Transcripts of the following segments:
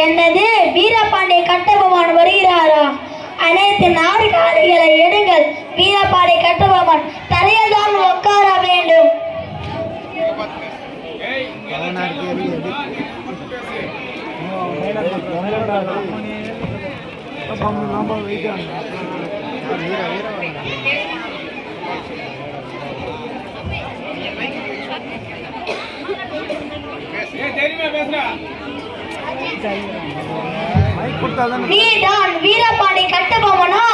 என்னது வீரபாண்டிய கட்டபொம்மன் வருகிறாரா? அனைத்து நாடுகாரிகளை எடுங்கள். வீரபாண்டிய கட்டபொம்மன் தரையில் தான் உட்கார வேண்டும். நீதான் வீரபாண்டிய கட்டபொம்மனா?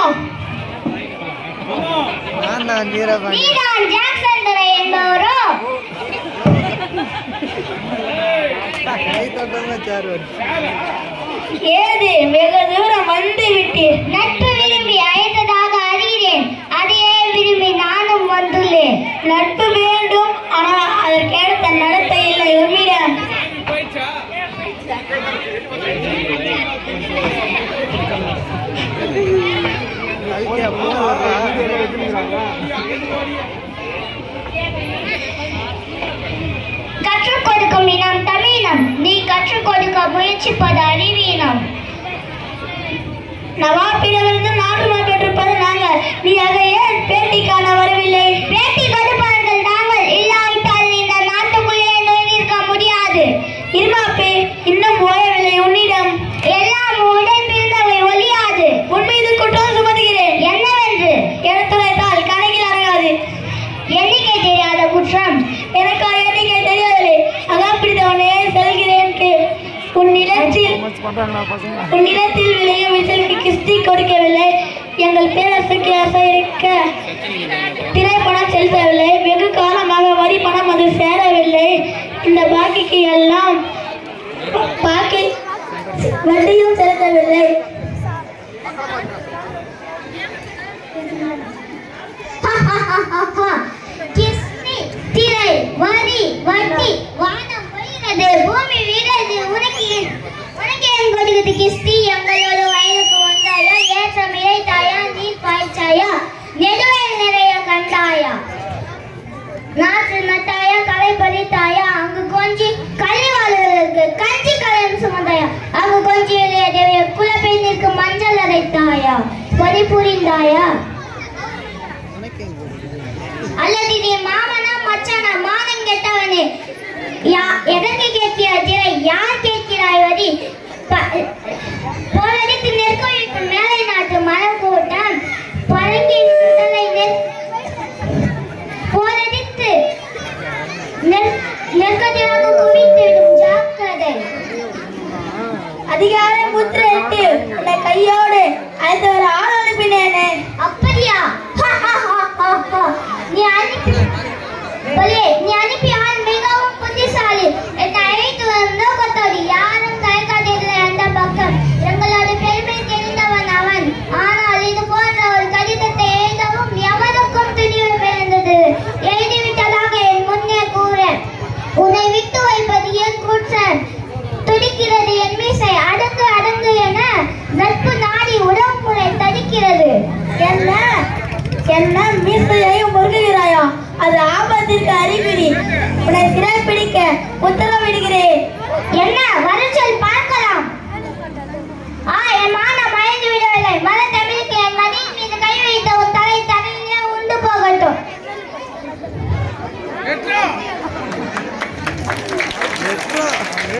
நீதான் ஜாக்சன் துரை என்பவரோ? ஏது வெகு தூரம் வந்து விட்டீர். நட்பு விரும்பி அழைத்ததாக அறிகிறேன். அதையே விரும்பி நானும் வந்துள்ளேன். நட்பு வேண்டும், ஆனால் அதற்கேற்ற நடத்தை இல்லை உம்மிடம். கற்றுக் கொடுக்கும் இனம் தமிழினம். நீ கற்றுக் கொடுக்க முயற்சிப்பது அறிவீனம். நவாப்பிடமிருந்து நாட்டுமை பெற்றிருப்பது நாங்கள். நீ அதை ஏன் பேட்டி காண வரவில்லை? பேட்டி கொடுப்பவர்கள் நாங்கள். இல்லாவிட்டால் இந்த நாட்டுக்குள்ளே நுழைந்திருக்க முடியாது. இருமாப்பே, இன்னும் ஓயவில்லை உன்னிடம். எல்லாம் உடன் பிறந்தவை ஒழியாது. உன் மீது குற்றம் சுமத்துகிறேன். என்னவென்று எடுத்துரைத்தால் கணக்கில் அடங்காது. எண்ணிக்கை தெரியாத குற்றம். எனக்கு எண்ணிக்கை தெரியவில்லை. அதான் பிடித்தவனே செல்கிறேன். உன் நிலத்தில் விளையும் விசலுக்கு கிஸ்தி கொடுக்கவில்லை. எங்கள் பேரரசுக்கு இருக்க திரைப்படம் செலுத்தவில்லை. வெகு காலமாக வரி பணம் அது சேரவில்லை. இந்த பாக்கிக்கு எல்லாம் பாக்கி வட்டியும் செலுத்தவில்லை. திரை வரி வட்டி வானம் போகிறது, பூமி வீரது. உனக்கு என் கொடுக்குது கிஸ்தி. எங்களோட வயலுக்கு வந்தாயா? ஏற்றம் இழைத்தாயா? நீர் பாய்ச்சாயா? நெடுவேல் நிறைய கண்டாயா? நாற்று நட்டாயா? களை பறித்தாயா? அங்கு கொஞ்சி கல்விவாளர்களுக்கு கஞ்சி கலம் சுமந்தாயா? அங்கு கொஞ்சி எழுதிய குலப்பெண்ணிற்கு மஞ்சள் அரைத்தாயா? பணி புரிந்தாயா? அல்லது நீ மாமனா மச்சானா? மானம் கெட்டவனே, எதற்கு கேட்கிறாய் திரை? யார் கேட்கிறாய் வரி? போரடித்து நெற்கொழித்து மேலை நாட்டு மரம் கூட்டம் பழங்கி போரடித்து நெற்கதிராக குவித்துவிடும் ஜாக்கிரதை. அதிகாரை முத்திரையிட்டு உன்னை கையோடு அழைத்து வர ஆள் அனுப்பினேனே. அப்படியா? நீ அனுப்பி ஆள் மிகவும் புத்திசாலி. என்னை அழைத்து வரும் நோக்கத்தோடு யாரும் தயக்காதீர்கள். அந்த பக்கம் எங்களோட பெருமை தெரிந்தவன் அவன். ஆனால் இது போன்ற ஒரு கடிதத்தை எழுதவும் எவருக்கும் துணிவு பிறந்தது. எழுதிவிட்டதாக என் முன்னே கூற உன்னை விட்டு வைப்பது என் குற்றம். துடிக்கிறது என் மீசை. அடங்கு அடங்கு என நட்பு நாடி உடம்புரை தடிக்கிறது. என்ன மீசையையும் முருகுகிறாயா? அது ஆபத்திற்கு அறிகுறி. உன்னை சிறை பிடிக்க உத்தரவிடுகிறேன்.